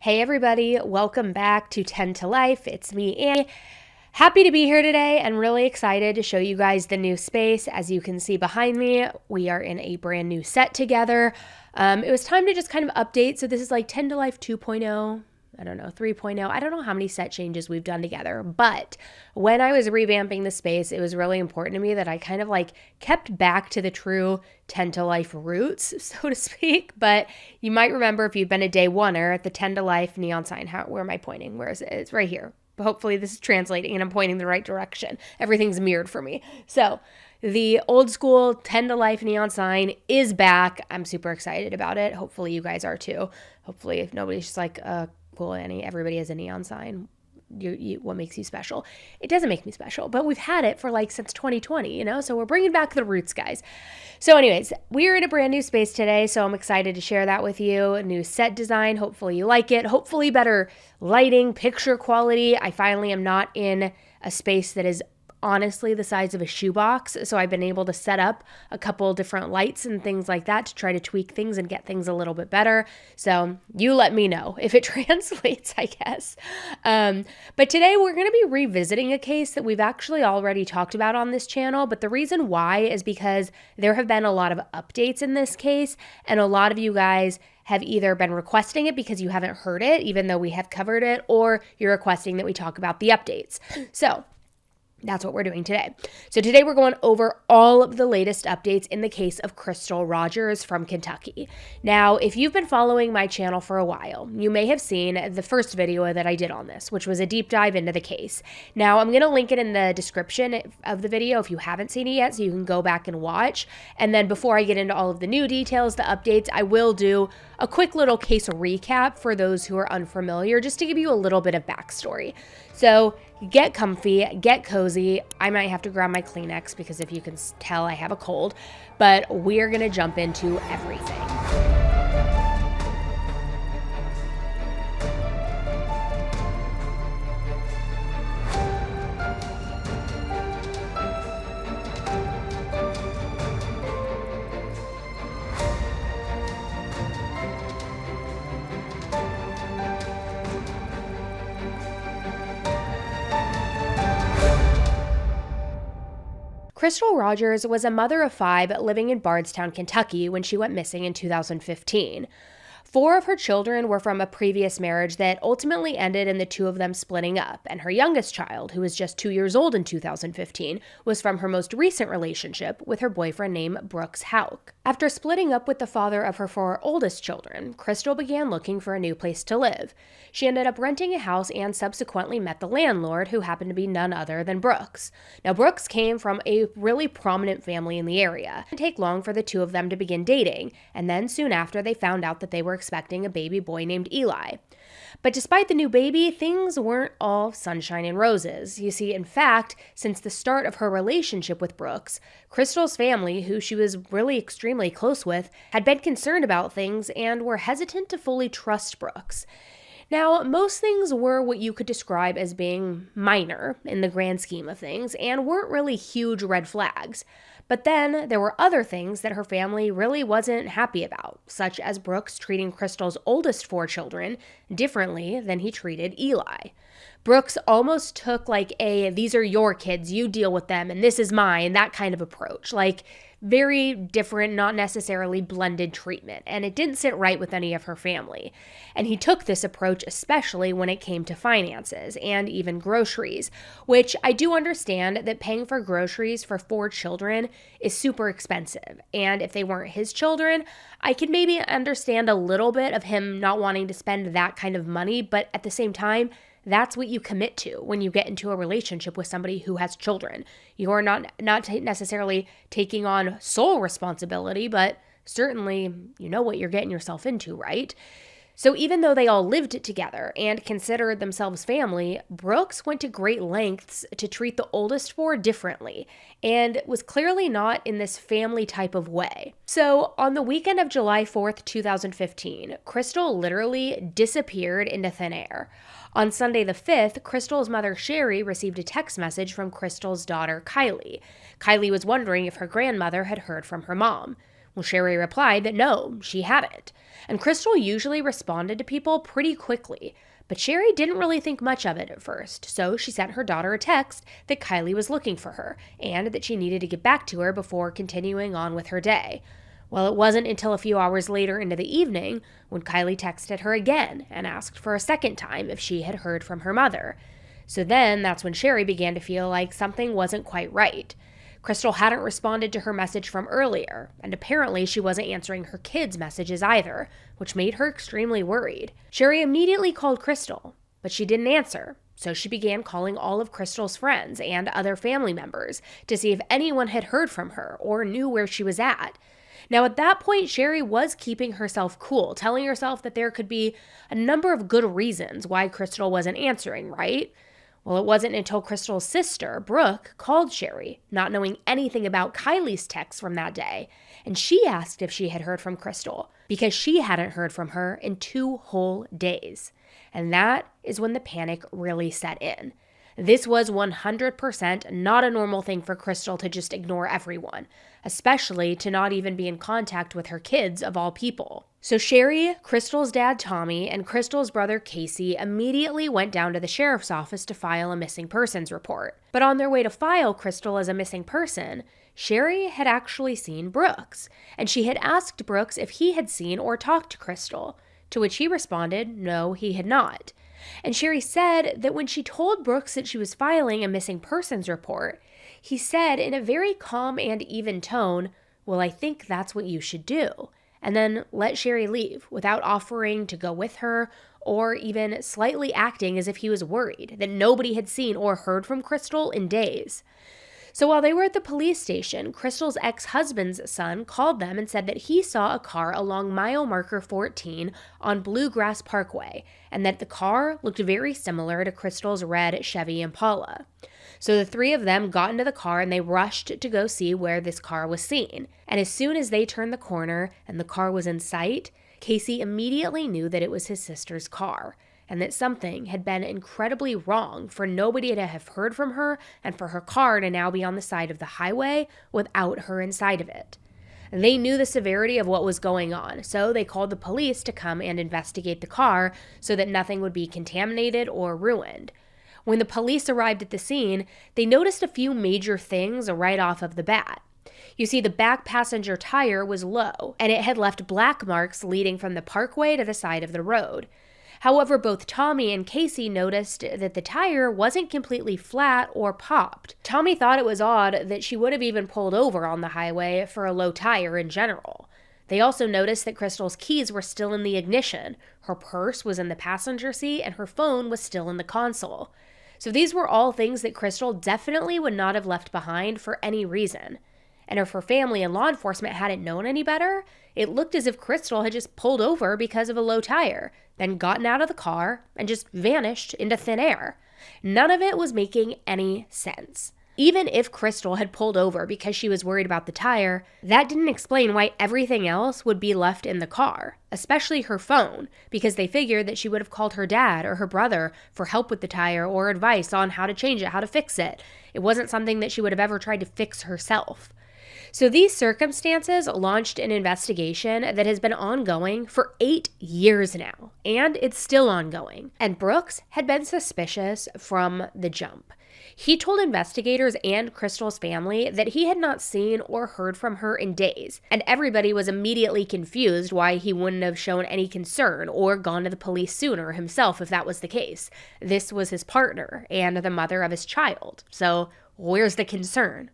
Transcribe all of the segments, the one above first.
Hey everybody, welcome back to 10 to Life. It's me, Annie. Happy to be here today and really excited to show you guys the new space. As you can see behind me, we are in a brand new set together. It was time to just kind of update. So this is like 10 to Life 2.0. I don't know, 3.0. I don't know how many set changes we've done together, but when I was revamping the space, it was really important to me that I kind of like kept back to the true 10 to Life roots, so to speak. But you might remember if you've been a day oneer at the 10 to Life neon sign. Where am I pointing? Where is it? It's right here. But hopefully this is translating and I'm pointing the right direction. Everything's mirrored for me. So the old school 10 to Life neon sign is back. I'm super excited about it. Hopefully you guys are too. Hopefully if nobody's just like, cool, Annie, everybody has a neon sign. What makes you special? It doesn't make me special, but we've had it for like since 2020, so we're bringing back the roots, guys. So anyways, we're in a brand new space today, so I'm excited to share that with you. A new set design. Hopefully you like it. Hopefully better lighting, picture quality. I finally am not in a space that is honestly the size of a shoebox, so I've been able to set up a couple different lights and things like that to try to tweak things and get things a little bit better. So you let me know if it translates, I guess. But today we're going to be revisiting a case that we've actually already talked about on this channel, but the reason why is because there have been a lot of updates in this case, and a lot of you guys have either been requesting it because you haven't heard it, even though we have covered it, or you're requesting that we talk about the updates. So that's what we're doing today. So today we're going over all of the latest updates in the case of Crystal Rogers from Kentucky. Now, if you've been following my channel for a while, you may have seen the first video that I did on this, which was a deep dive into the case. Now, I'm going to link it in the description of the video if you haven't seen it yet, so you can go back and watch. And then before I get into all of the new details, the updates, I will do a quick little case recap for those who are unfamiliar, just to give you a little bit of backstory. So get comfy, get cozy. I might have to grab my Kleenex because if you can tell, I have a cold, but we're going to jump into everything. Crystal Rogers was a mother of 5 living in Bardstown, Kentucky when she went missing in 2015. 4 of her children were from a previous marriage that ultimately ended in the 2 of them splitting up, and her youngest child, who was just 2 years old in 2015, was from her most recent relationship with her boyfriend named Brooks Houck. After splitting up with the father of her 4 oldest children, Crystal began looking for a new place to live. She ended up renting a house and subsequently met the landlord, who happened to be none other than Brooks. Now, Brooks came from a really prominent family in the area. It didn't take long for the 2 of them to begin dating, and then soon after they found out that they were expecting a baby boy named Eli. But despite the new baby, things weren't all sunshine and roses. You see, in fact, since the start of her relationship with Brooks, Crystal's family, who she was really extremely close with, had been concerned about things and were hesitant to fully trust Brooks. Now, most things were what you could describe as being minor in the grand scheme of things and weren't really huge red flags. But then there were other things that her family really wasn't happy about, such as Brooks treating Crystal's oldest 4 children differently than he treated Eli. Brooks almost took like these are your kids, you deal with them, and this is mine, that kind of approach. Like, very different, not necessarily blended treatment, and it didn't sit right with any of her family. And he took this approach especially when it came to finances and even groceries, which I do understand that paying for groceries for 4 children is super expensive. And if they weren't his children, I could maybe understand a little bit of him not wanting to spend that kind of money, but at the same time, that's what you commit to when you get into a relationship with somebody who has children. You're not necessarily taking on sole responsibility, but certainly you know what you're getting yourself into, right? So even though they all lived together and considered themselves family, Brooks went to great lengths to treat the oldest 4 differently and was clearly not in this family type of way. So on the weekend of July 4th, 2015, Crystal literally disappeared into thin air. On Sunday the 5th, Crystal's mother, Sherry, received a text message from Crystal's daughter, Kylie. Kylie was wondering if her grandmother had heard from her mom. Well, Sherry replied that no, she hadn't. And Crystal usually responded to people pretty quickly, but Sherry didn't really think much of it at first, so she sent her daughter a text that Kylie was looking for her and that she needed to get back to her before continuing on with her day. Well, it wasn't until a few hours later into the evening when Kylie texted her again and asked for a second time if she had heard from her mother. So then that's when Sherry began to feel like something wasn't quite right. Crystal hadn't responded to her message from earlier, and apparently she wasn't answering her kids' messages either, which made her extremely worried. Sherry immediately called Crystal, but she didn't answer, so she began calling all of Crystal's friends and other family members to see if anyone had heard from her or knew where she was at. Now, at that point, Sherry was keeping herself cool, telling herself that there could be a number of good reasons why Crystal wasn't answering, right? Well, it wasn't until Crystal's sister, Brooke, called Sherry, not knowing anything about Kylie's text from that day, and she asked if she had heard from Crystal, because she hadn't heard from her in 2 whole days. And that is when the panic really set in. This was 100% not a normal thing for Crystal to just ignore everyone, especially to not even be in contact with her kids of all people. So Sherry, Crystal's dad Tommy, and Crystal's brother Casey immediately went down to the sheriff's office to file a missing persons report. But on their way to file Crystal as a missing person, Sherry had actually seen Brooks, and she had asked Brooks if he had seen or talked to Crystal, to which he responded no, he had not. And Sherry said that when she told Brooks that she was filing a missing persons report, he said in a very calm and even tone, "Well, I think that's what you should do," and then let Sherry leave without offering to go with her or even slightly acting as if he was worried that nobody had seen or heard from Crystal in days. So while they were at the police station, Crystal's ex-husband's son called them and said that he saw a car along mile marker 14 on Bluegrass Parkway, and that the car looked very similar to Crystal's red Chevy Impala. So the 3 of them got into the car and they rushed to go see where this car was seen. And as soon as they turned the corner and the car was in sight, Casey immediately knew that it was his sister's car, and that something had been incredibly wrong for nobody to have heard from her and for her car to now be on the side of the highway without her inside of it. They knew the severity of what was going on, so they called the police to come and investigate the car so that nothing would be contaminated or ruined. When the police arrived at the scene, they noticed a few major things right off of the bat. You see, the back passenger tire was low, and it had left black marks leading from the parkway to the side of the road. However, both Tommy and Casey noticed that the tire wasn't completely flat or popped. Tommy thought it was odd that she would have even pulled over on the highway for a low tire in general. They also noticed that Crystal's keys were still in the ignition, her purse was in the passenger seat, and her phone was still in the console. So these were all things that Crystal definitely would not have left behind for any reason. And if her family and law enforcement hadn't known any better, it looked as if Crystal had just pulled over because of a low tire, then gotten out of the car and just vanished into thin air. None of it was making any sense. Even if Crystal had pulled over because she was worried about the tire, that didn't explain why everything else would be left in the car, especially her phone, because they figured that she would have called her dad or her brother for help with the tire or advice on how to change it, how to fix it. It wasn't something that she would have ever tried to fix herself. So these circumstances launched an investigation that has been ongoing for 8 years now, and it's still ongoing. And Brooks had been suspicious from the jump. He told investigators and Crystal's family that he had not seen or heard from her in days, and everybody was immediately confused why he wouldn't have shown any concern or gone to the police sooner himself if that was the case. This was his partner and the mother of his child, so where's the concern?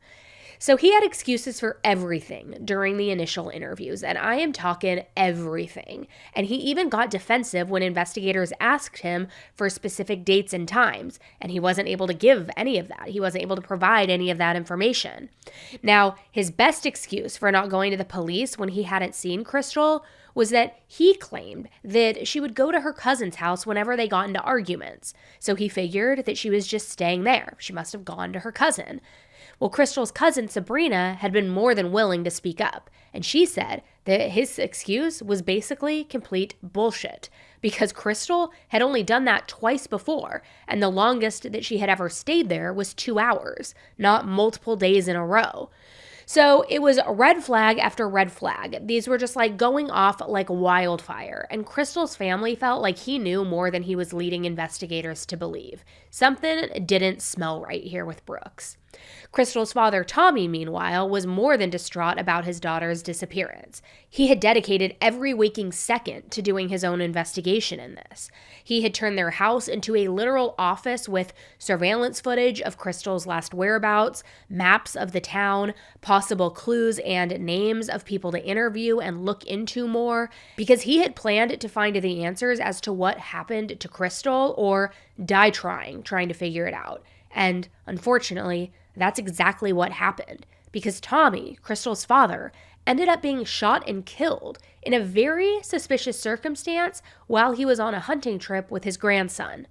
So he had excuses for everything during the initial interviews, and I am talking everything. And he even got defensive when investigators asked him for specific dates and times, and he wasn't able to give any of that. He wasn't able to provide any of that information. Now, his best excuse for not going to the police when he hadn't seen Crystal was that he claimed that she would go to her cousin's house whenever they got into arguments. So he figured that she was just staying there. She must have gone to her cousin. Well, Crystal's cousin, Sabrina, had been more than willing to speak up, and she said that his excuse was basically complete bullshit because Crystal had only done that twice before, and the longest that she had ever stayed there was 2 hours, not multiple days in a row. So it was red flag after red flag. These were just like going off like wildfire. And Crystal's family felt like he knew more than he was leading investigators to believe. Something didn't smell right here with Brooks. Crystal's father, Tommy, meanwhile, was more than distraught about his daughter's disappearance. He had dedicated every waking second to doing his own investigation in this. He had turned their house into a literal office with surveillance footage of Crystal's last whereabouts, maps of the town, possible clues and names of people to interview and look into more, because he had planned to find the answers as to what happened to Crystal or die trying to figure it out. And unfortunately, that's exactly what happened, because Tommy, Crystal's father, ended up being shot and killed in a very suspicious circumstance while he was on a hunting trip with his grandson.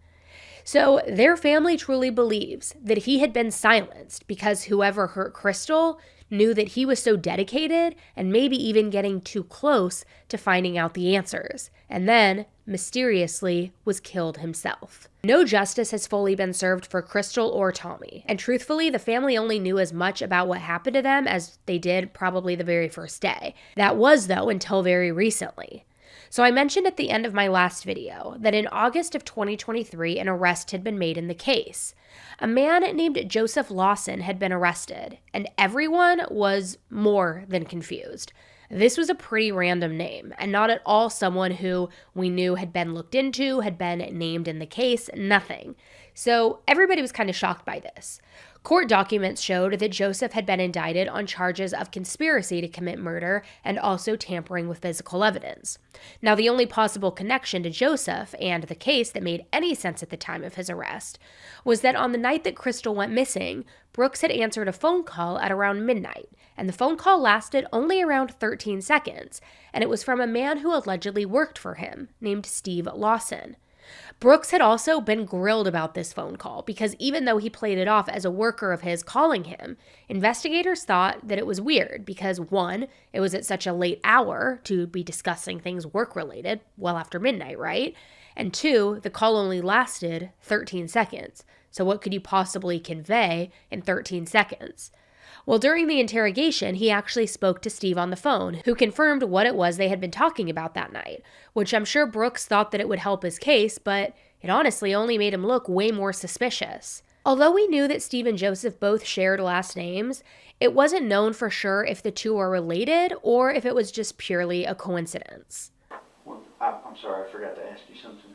So their family truly believes that he had been silenced because whoever hurt Crystal knew that he was so dedicated and maybe even getting too close to finding out the answers, and then, mysteriously, was killed himself. No justice has fully been served for Crystal or Tommy, and truthfully, the family only knew as much about what happened to them as they did probably the very first day. That was, though, until very recently. So I mentioned at the end of my last video that in August of 2023, an arrest had been made in the case. A man named Joseph Lawson had been arrested, and everyone was more than confused. This was a pretty random name, and not at all someone who we knew had been looked into, had been named in the case, nothing. So everybody was kind of shocked by this. Court documents showed that Joseph had been indicted on charges of conspiracy to commit murder and also tampering with physical evidence. Now, the only possible connection to Joseph and the case that made any sense at the time of his arrest was that on the night that Crystal went missing, Brooks had answered a phone call at around midnight, and the phone call lasted only around 13 seconds, and it was from a man who allegedly worked for him, named Steve Lawson. Brooks had also been grilled about this phone call because even though he played it off as a worker of his calling him, investigators thought that it was weird because, one, it was at such a late hour to be discussing things work-related, well after midnight, right? And two, the call only lasted 13 seconds. So what could you possibly convey in 13 seconds? Well, during the interrogation, he actually spoke to Steve on the phone, who confirmed what it was they had been talking about that night, which I'm sure Brooks thought that it would help his case, but it honestly only made him look way more suspicious. Although we knew that Steve and Joseph both shared last names, it wasn't known for sure if the two are related or if it was just purely a coincidence. Well, I'm sorry, I forgot to ask you something.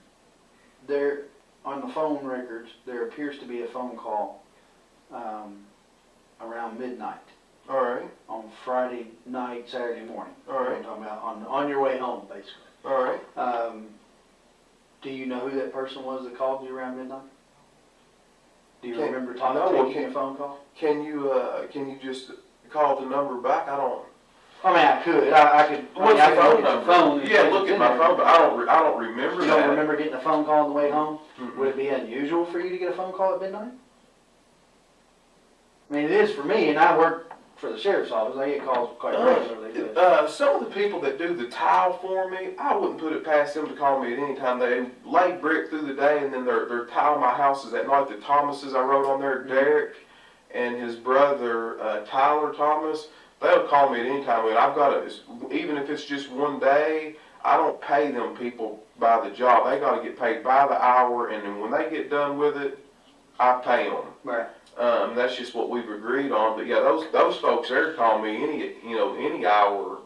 There, on the phone records, there appears to be a phone call around midnight. All right. On Friday night, Saturday morning. All right. I'm talking about on your way home, basically. All right. Do you know who that person was that called you around midnight? Do you remember taking a phone call? Can you just call the number back? I don't. I mean, I could. I could. What's I the could phone look at number? your phone. Yeah, look at my phone, but I don't remember. You don't remember getting a phone call on the way home? Mm-hmm. Would it be unusual for you to get a phone call at midnight? I mean, it is for me, and I work for the sheriff's office. I get calls quite regularly. Some of the people that do the tile for me, I wouldn't put it past them to call me at any time. They lay brick through the day, and then they're tiling my houses at night. The Thomases I wrote on there, Derek and his brother Tyler Thomas, they'll call me at any time. I mean, I've got even if it's just one day, I don't pay them people by the job. They got to get paid by the hour, and then when they get done with it, I pay them. Right. That's just what we've agreed on. But yeah, those folks there call me any hour.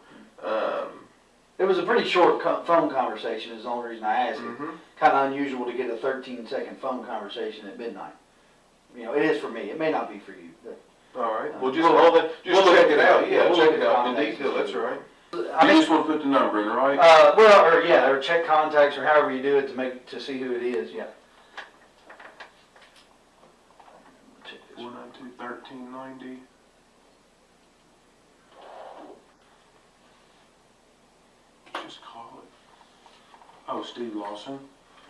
It was a pretty short phone conversation is the only reason I asked it. Mm-hmm. Kind of unusual to get a 13-second phone conversation at midnight. You know, it is for me. It may not be for you. But, All right. Well, just check it out. Yeah, we'll check it out in detail. That's right. I mean, You just want to put the number in, right? or check contacts or however you do it to see who it is. Yeah. 492-1390. Just call it. Oh, Steve Lawson.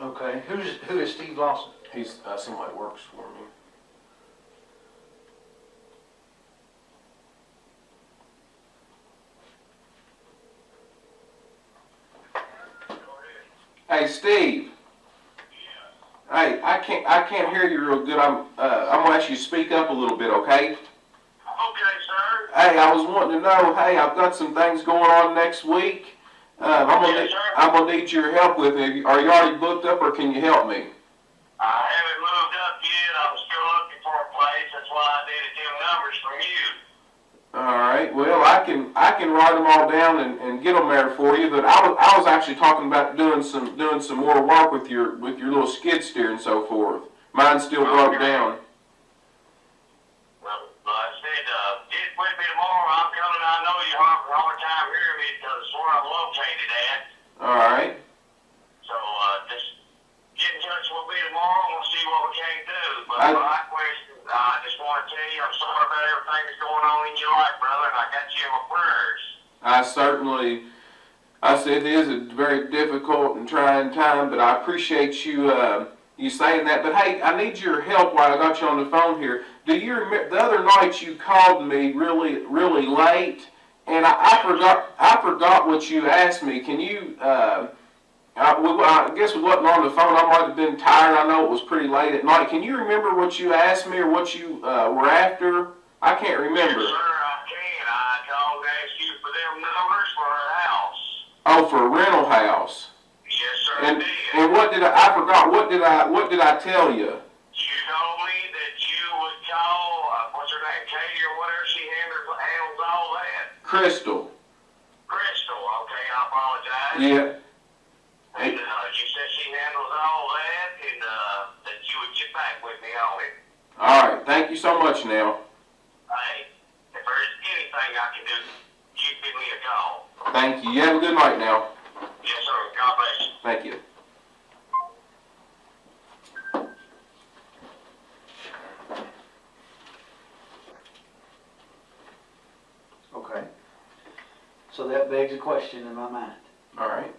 Okay. Who is Steve Lawson? He's somebody that works for me. Hey, Steve. Hey, I can't hear you real good. I'm gonna ask you to speak up a little bit, okay? Okay, sir. Hey, I was wanting to know, hey, I've got some things going on next week. Yes, sir. I'm gonna need your help with it. Are you already booked up, or can you help me? I haven't moved up yet. I'm still looking for a place. That's why I needed them numbers from you. All right. Well, I can write them all down and get them there for you. But I was actually talking about doing some more work with your little skid steer and so forth. Mine's still broke down. Well, like I said, get with me tomorrow. I'm coming. I know you have a hard time hearing me because it's where I'm located at. All right. So just get in touch with me tomorrow and we'll see what we can do. But my question, I just want to tell you I'm sorry about everything that's going on in your life, brother, and I got you in my prayers. I said it is a very difficult and trying time, but I appreciate you you saying that. But hey, I need your help while I got you on the phone here. Do you remember the other night you called me really late, and I forgot what you asked me. Can you? I guess we wasn't on the phone. I might have been tired. I know it was pretty late at night. Can you remember what you asked me or what you were after? I can't remember. Yes, sir, I can. I called to ask you for them numbers for a house. Oh, for a rental house. Yes, sir, And I did. and what did I forgot? What did I tell you? You told me that you would call, what's her name, Katie or whatever, she handles all that. Crystal. Crystal, okay, I apologize. Yeah. And you said she handles all that, and that you would get back with me on it. All right. Thank you so much. Now. Hey, if there's anything I can do, you give me a call. Thank you. You have a good night now. Yes, sir. God bless you. Thank you. Okay. So that begs a question in my mind. All right.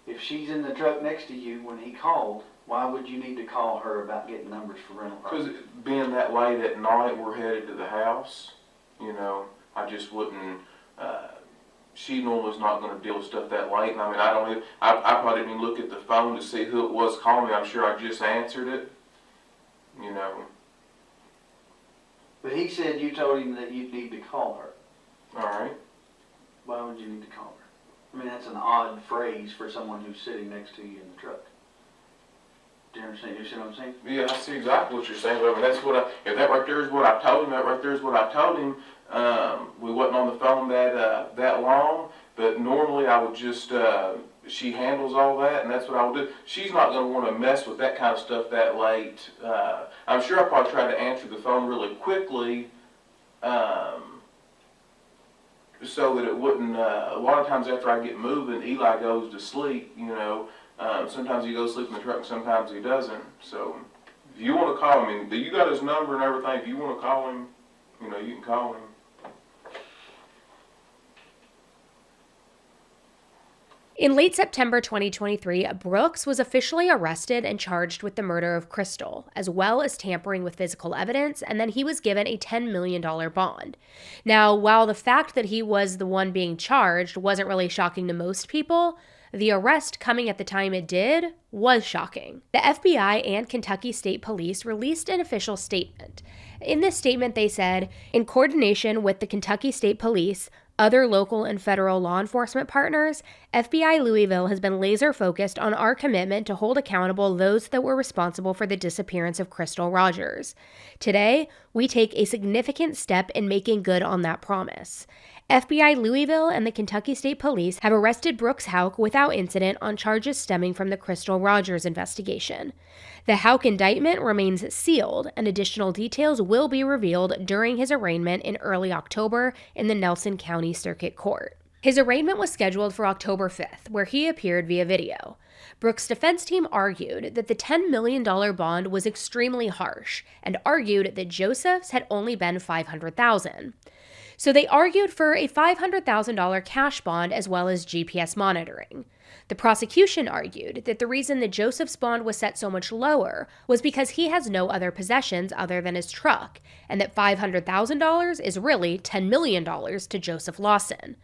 If she's in the truck next to you when he called, why would you need to call her about getting numbers for rental Because property? being that late at night, we're headed to the house. You know, I just wouldn't. She normally's not going to deal with stuff that late. And I mean, I probably didn't even look at the phone to see who it was calling me. I'm sure I just answered it. You know. But he said you told him that you'd need to call her. All right. Why would you need to call her? I mean, that's an odd phrase for someone who's sitting next to you in the truck. Do you understand? You see what I'm saying? Yeah, I see exactly what you're saying. But I mean, that's what if that right there is what I told him, that right there is what I told him. We wasn't on the phone that long, but normally I would just, she handles all that, and that's what I would do. She's not going to want to mess with that kind of stuff that late. I'm sure I probably tried to answer the phone really quickly, so that it wouldn't, a lot of times after I get moving, Eli goes to sleep, you know. Sometimes he goes to sleep in the truck, and sometimes he doesn't. So if you want to call him, you got his number and everything. If you want to call him, you know, you can call him. In late September 2023, Brooks was officially arrested and charged with the murder of Crystal, as well as tampering with physical evidence, and then he was given a $10 million bond. Now, while the fact that he was the one being charged wasn't really shocking to most people, the arrest coming at the time it did was shocking. The FBI and Kentucky State Police released an official statement. In this statement, they said, in coordination with the Kentucky State Police, other local and federal law enforcement partners, FBI Louisville has been laser focused on our commitment to hold accountable those that were responsible for the disappearance of Crystal Rogers. Today, we take a significant step in making good on that promise. FBI Louisville and the Kentucky State Police have arrested Brooks Houck without incident on charges stemming from the Crystal Rogers investigation. The Houck indictment remains sealed, and additional details will be revealed during his arraignment in early October in the Nelson County Circuit Court. His arraignment was scheduled for October 5th, where he appeared via video. Brooks' defense team argued that the $10 million bond was extremely harsh and argued that Joseph's had only been $500,000. So they argued for a $500,000 cash bond as well as GPS monitoring. The prosecution argued that the reason that Joseph's bond was set so much lower was because he has no other possessions other than his truck, and that $500,000 is really $10 million to Joseph Lawson.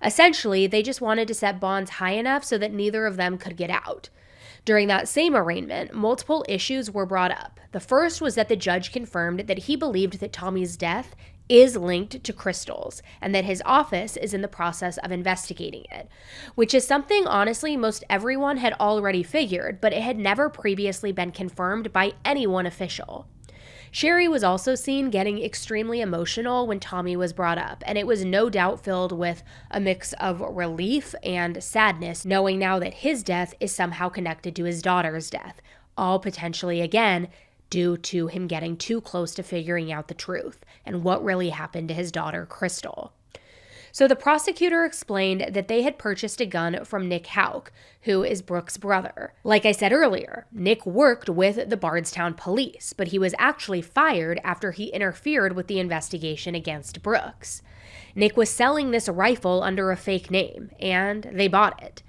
Essentially, they just wanted to set bonds high enough so that neither of them could get out. During that same arraignment, multiple issues were brought up. The first was that the judge confirmed that he believed that Tommy's death is linked to Crystal's and that his office is in the process of investigating it, which is something honestly most everyone had already figured, but it had never previously been confirmed by anyone official. Sherry was also seen getting extremely emotional when Tommy was brought up, and it was no doubt filled with a mix of relief and sadness, knowing now that his death is somehow connected to his daughter's death, all potentially, again, due to him getting too close to figuring out the truth and what really happened to his daughter, Crystal. So the prosecutor explained that they had purchased a gun from Nick Houck, who is Brooks' brother. Like I said earlier, Nick worked with the Bardstown police, but he was actually fired after he interfered with the investigation against Brooks. Nick was selling this rifle under a fake name, and they bought it.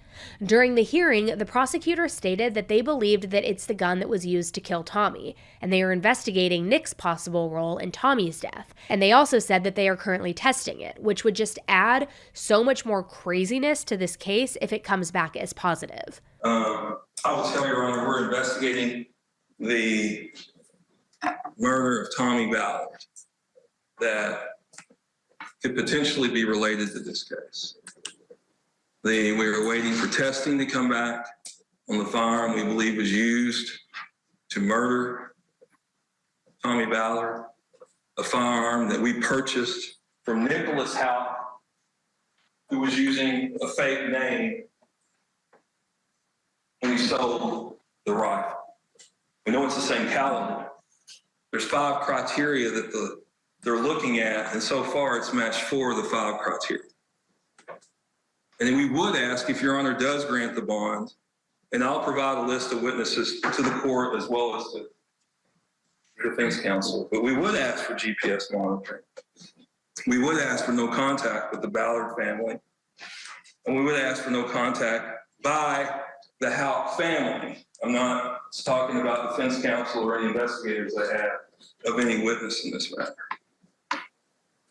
During the hearing, the prosecutor stated that they believed that it's the gun that was used to kill Tommy, and they are investigating Nick's possible role in Tommy's death. And they also said that they are currently testing it, which would just add so much more craziness to this case if it comes back as positive. I will tell you, Your Honor, we're investigating the murder of Tommy Ballard that could potentially be related to this case. We are waiting for testing to come back on the firearm we believe was used to murder Tommy Ballard, a firearm that we purchased from Nicholas Houck, who was using a fake name when he sold the rifle. We know it's the same caliber. There's 5 criteria that they're looking at, and so far it's matched 4 of the 5 criteria. And then we would ask, if Your Honor does grant the bond, and I'll provide a list of witnesses to the court as well as to the defense counsel, but we would ask for GPS monitoring. We would ask for no contact with the Ballard family, and we would ask for no contact by the Houck family. I'm not talking about defense counsel or any investigators I have of any witness in this matter.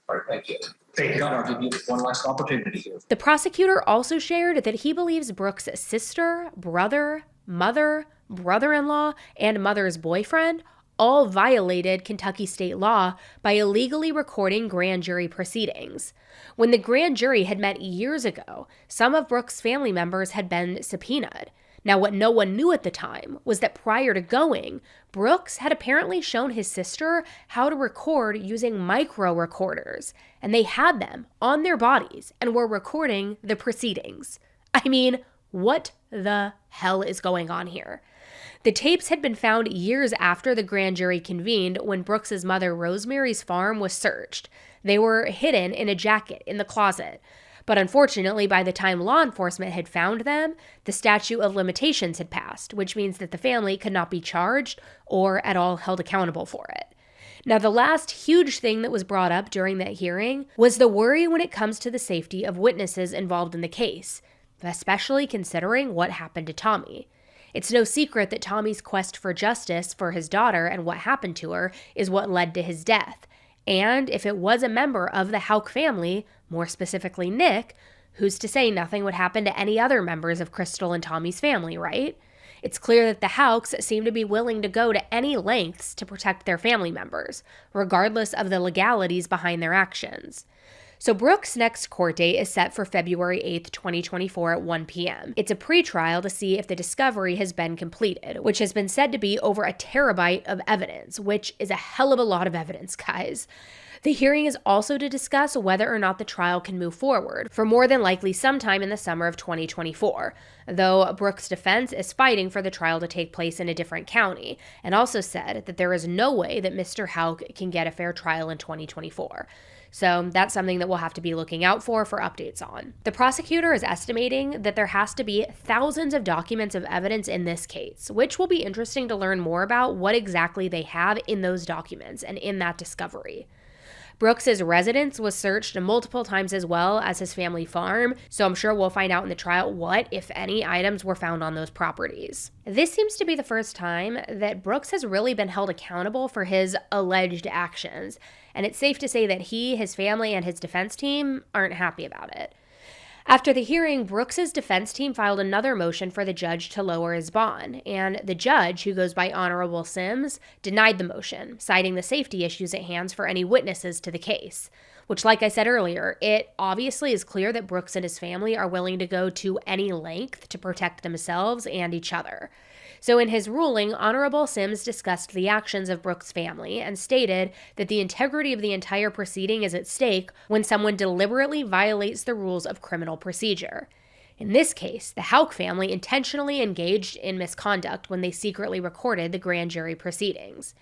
All right, thank you. Thank you. I'll give you one last opportunity here. The prosecutor also shared that he believes Brooks' sister, brother, mother, brother-in-law, and mother's boyfriend all violated Kentucky state law by illegally recording grand jury proceedings. When the grand jury had met years ago, some of Brooks' family members had been subpoenaed. Now, what no one knew at the time was that prior to going, Brooks had apparently shown his sister how to record using micro recorders, and they had them on their bodies and were recording the proceedings. I mean, what the hell is going on here? The tapes had been found years after the grand jury convened when Brooks's mother Rosemary's farm was searched. They were hidden in a jacket in the closet. But unfortunately, by the time law enforcement had found them, the statute of limitations had passed, which means that the family could not be charged or at all held accountable for it. Now, the last huge thing that was brought up during that hearing was the worry when it comes to the safety of witnesses involved in the case, especially considering what happened to Tommy. It's no secret that Tommy's quest for justice for his daughter and what happened to her is what led to his death. And if it was a member of the Houck family, more specifically Nick, who's to say nothing would happen to any other members of Crystal and Tommy's family, right? It's clear that the Houcks seem to be willing to go to any lengths to protect their family members, regardless of the legalities behind their actions. So Brooks' next court date is set for February 8th, 2024 at 1 p.m. It's a pretrial to see if the discovery has been completed, which has been said to be over a terabyte of evidence, which is a hell of a lot of evidence, guys. The hearing is also to discuss whether or not the trial can move forward, for more than likely sometime in the summer of 2024, though Brooks' defense is fighting for the trial to take place in a different county, and also said that there is no way that Mr. Houck can get a fair trial in 2024. So that's something that we'll have to be looking out for updates on. The prosecutor is estimating that there has to be thousands of documents of evidence in this case, which will be interesting to learn more about what exactly they have in those documents and in that discovery. Brooks's residence was searched multiple times as well as his family farm, so I'm sure we'll find out in the trial what, if any, items were found on those properties. This seems to be the first time that Brooks has really been held accountable for his alleged actions, and it's safe to say that he, his family, and his defense team aren't happy about it. After the hearing, Brooks's defense team filed another motion for the judge to lower his bond, and the judge, who goes by Honorable Sims, denied the motion, citing the safety issues at hand for any witnesses to the case. Which, like I said earlier, it obviously is clear that Brooks and his family are willing to go to any length to protect themselves and each other. So in his ruling, Honorable Sims discussed the actions of Brooks' family and stated that the integrity of the entire proceeding is at stake when someone deliberately violates the rules of criminal procedure. In this case, the Houck family intentionally engaged in misconduct when they secretly recorded the grand jury proceedings.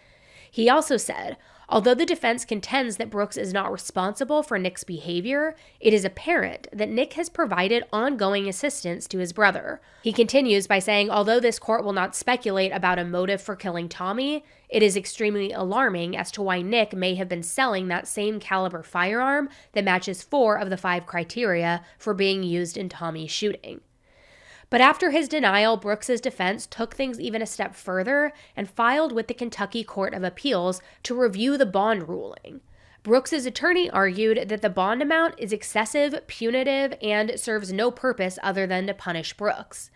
He also said, although the defense contends that Brooks is not responsible for Nick's behavior, it is apparent that Nick has provided ongoing assistance to his brother. He continues by saying, although this court will not speculate about a motive for killing Tommy, it is extremely alarming as to why Nick may have been selling that same caliber firearm that matches 4 of the 5 criteria for being used in Tommy's shooting. But after his denial, Brooks's defense took things even a step further and filed with the Kentucky Court of Appeals to review the bond ruling. Brooks's attorney argued that the bond amount is excessive, punitive, and serves no purpose other than to punish Brooks.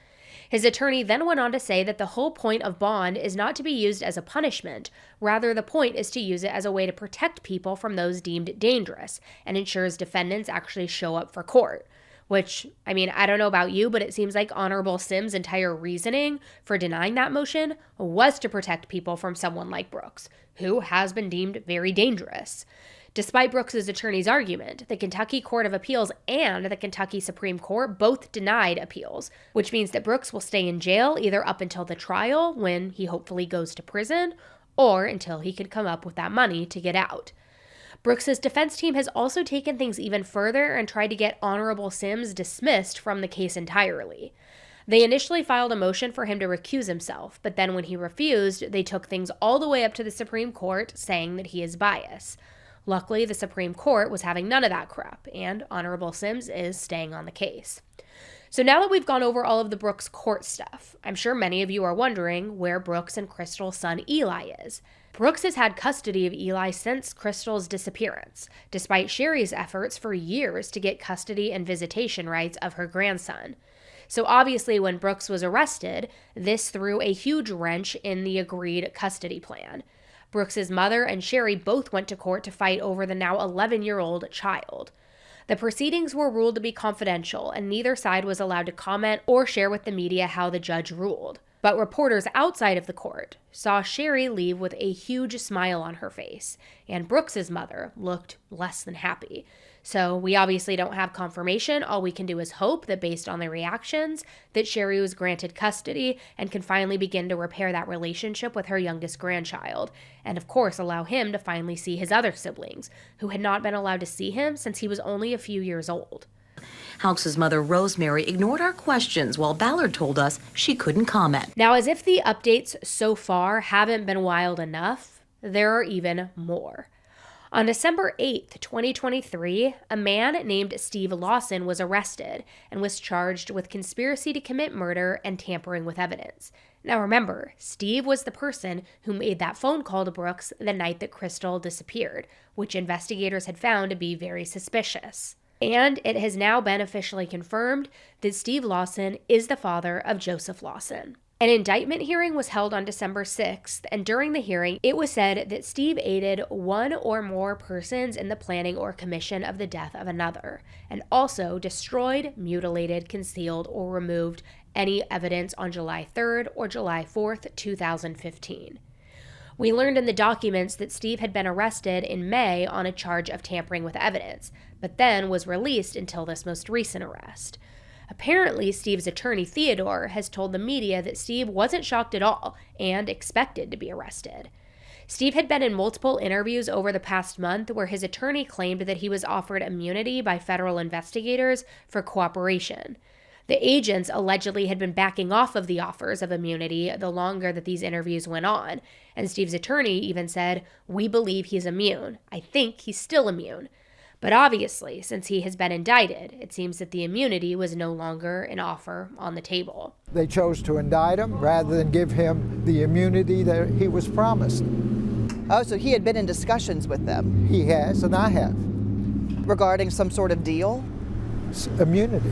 His attorney then went on to say that the whole point of bond is not to be used as a punishment, rather the point is to use it as a way to protect people from those deemed dangerous and ensures defendants actually show up for court. Which, I mean, I don't know about you, but it seems like Honorable Sims' entire reasoning for denying that motion was to protect people from someone like Brooks, who has been deemed very dangerous. Despite Brooks's attorney's argument, the Kentucky Court of Appeals and the Kentucky Supreme Court both denied appeals, which means that Brooks will stay in jail either up until the trial, when he hopefully goes to prison, or until he can come up with that money to get out. Brooks's defense team has also taken things even further and tried to get Honorable Sims dismissed from the case entirely. They initially filed a motion for him to recuse himself, but then when he refused, they took things all the way up to the Supreme Court, saying that he is biased. Luckily, the Supreme Court was having none of that crap, and Honorable Sims is staying on the case. So now that we've gone over all of the Brooks court stuff, I'm sure many of you are wondering where Brooks and Crystal's son Eli is. Brooks has had custody of Eli since Crystal's disappearance, despite Sherry's efforts for years to get custody and visitation rights of her grandson. So obviously when Brooks was arrested, this threw a huge wrench in the agreed custody plan. Brooks's mother and Sherry both went to court to fight over the now 11-year-old child. The proceedings were ruled to be confidential, and neither side was allowed to comment or share with the media how the judge ruled. But reporters outside of the court saw Sherry leave with a huge smile on her face, and Brooks's mother looked less than happy. So we obviously don't have confirmation. All we can do is hope that based on the reactions, that Sherry was granted custody and can finally begin to repair that relationship with her youngest grandchild, and of course allow him to finally see his other siblings, who had not been allowed to see him since he was only a few years old. Houck's mother, Rosemary, ignored our questions while Ballard told us she couldn't comment. Now, as if the updates so far haven't been wild enough, there are even more. On December 8th, 2023, a man named Steve Lawson was arrested and was charged with conspiracy to commit murder and tampering with evidence. Now remember, Steve was the person who made that phone call to Brooks the night that Crystal disappeared, which investigators had found to be very suspicious. And it has now been officially confirmed that Steve Lawson is the father of Joseph Lawson. An indictment hearing was held on December 6th, and during the hearing, it was said that Steve aided one or more persons in the planning or commission of the death of another, and also destroyed, mutilated, concealed, or removed any evidence on July 3rd or July 4th, 2015. We learned in the documents that Steve had been arrested in May on a charge of tampering with evidence, but then was released until this most recent arrest. Apparently, Steve's attorney, Theodore, has told the media that Steve wasn't shocked at all and expected to be arrested. Steve had been in multiple interviews over the past month where his attorney claimed that he was offered immunity by federal investigators for cooperation. The agents allegedly had been backing off of the offers of immunity the longer that these interviews went on, and Steve's attorney even said, "We believe he's immune. I think he's still immune." But obviously, since he has been indicted, it seems that the immunity was no longer an offer on the table. They chose to indict him rather than give him the immunity that he was promised. Oh, so he had been in discussions with them? He has, and I have. Regarding some sort of deal? immunity.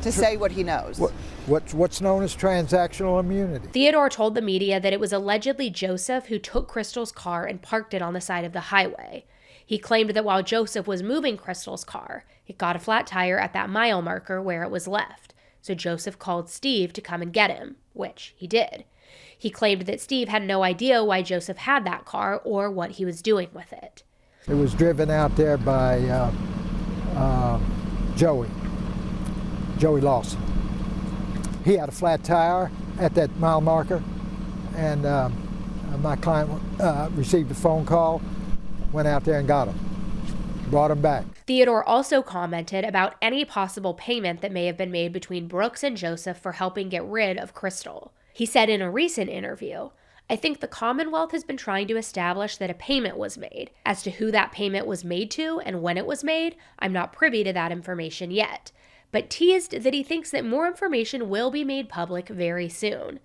To say what he knows. What's known as transactional immunity. Theodore told the media that it was allegedly Joseph who took Crystal's car and parked it on the side of the highway. He claimed that while Joseph was moving Crystal's car, it got a flat tire at that mile marker where it was left. So Joseph called Steve to come and get him, which he did. He claimed that Steve had no idea why Joseph had that car or what he was doing with it. It was driven out there by Joey Lawson. He had a flat tire at that mile marker, and my client received a phone call, went out there and got him, brought him back. Theodore also commented about any possible payment that may have been made between Brooks and Joseph for helping get rid of Crystal. He said in a recent interview, "I think the Commonwealth has been trying to establish that a payment was made. As to who that payment was made to and when it was made, I'm not privy to that information yet," but teased that he thinks that more information will be made public very soon.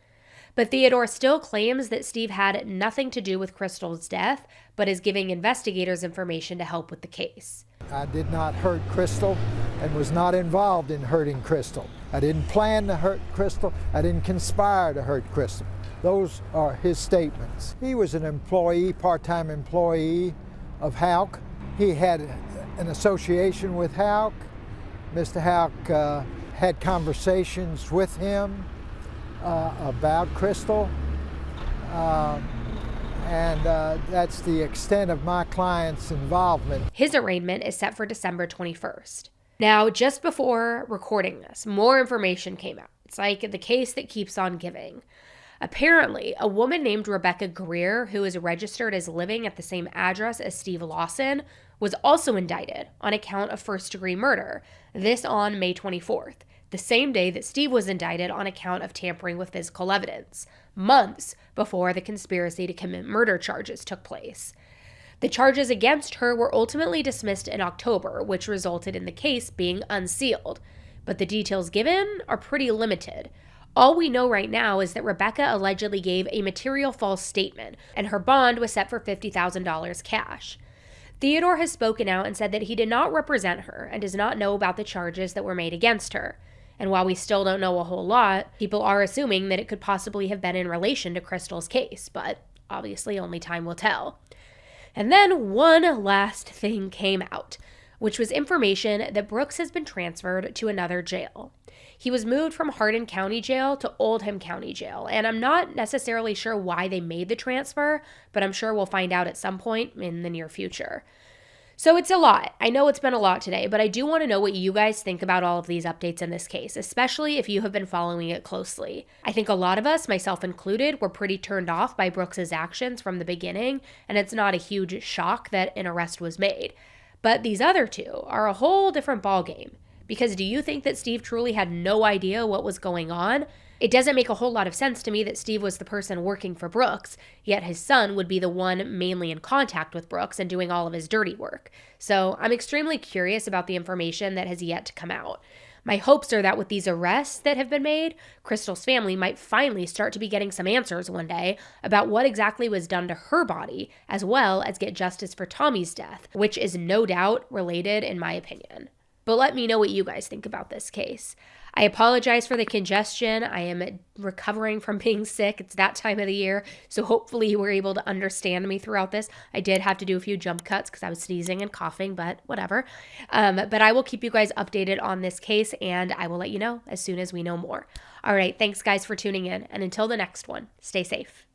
But Theodore still claims that Steve had nothing to do with Crystal's death, but is giving investigators information to help with the case. I did not hurt Crystal and was not involved in hurting Crystal. I didn't plan to hurt Crystal. I didn't conspire to hurt Crystal. Those are his statements. He was an employee, part-time employee of Houck. He had an association with Houck. Mr. Houck had conversations with him about Crystal, and that's the extent of my client's involvement. His arraignment is set for December 21st. Now, just before recording this, more information came out. It's like the case that keeps on giving. Apparently, a woman named Rebecca Greer, who is registered as living at the same address as Steve Lawson, was also indicted on account of first-degree murder, this on May 24th, the same day that Steve was indicted on account of tampering with physical evidence, months before the conspiracy to commit murder charges took place. The charges against her were ultimately dismissed in October, which resulted in the case being unsealed, but the details given are pretty limited. All we know right now is that Rebecca allegedly gave a material false statement, and her bond was set for $50,000 cash. Theodore has spoken out and said that he did not represent her and does not know about the charges that were made against her. And while we still don't know a whole lot, people are assuming that it could possibly have been in relation to Crystal's case, but obviously only time will tell. And then one last thing came out, which was information that Brooks has been transferred to another jail. He was moved from Hardin County Jail to Oldham County Jail, and I'm not necessarily sure why they made the transfer, but I'm sure we'll find out at some point in the near future. So it's a lot. I know it's been a lot today, but I do want to know what you guys think about all of these updates in this case, especially if you have been following it closely. I think a lot of us, myself included, were pretty turned off by Brooks's actions from the beginning, and it's not a huge shock that an arrest was made. But these other two are a whole different ballgame. Because do you think that Steve truly had no idea what was going on? It doesn't make a whole lot of sense to me that Steve was the person working for Brooks, yet his son would be the one mainly in contact with Brooks and doing all of his dirty work. So I'm extremely curious about the information that has yet to come out. My hopes are that with these arrests that have been made, Crystal's family might finally start to be getting some answers one day about what exactly was done to her body, as well as get justice for Tommy's death, which is no doubt related in my opinion. But let me know what you guys think about this case. I apologize for the congestion. I am recovering from being sick. It's that time of the year, so hopefully you were able to understand me throughout this. I did have to do a few jump cuts because I was sneezing and coughing, but whatever. But I will keep you guys updated on this case, and I will let you know as soon as we know more. All right, thanks guys for tuning in, and until the next one, stay safe.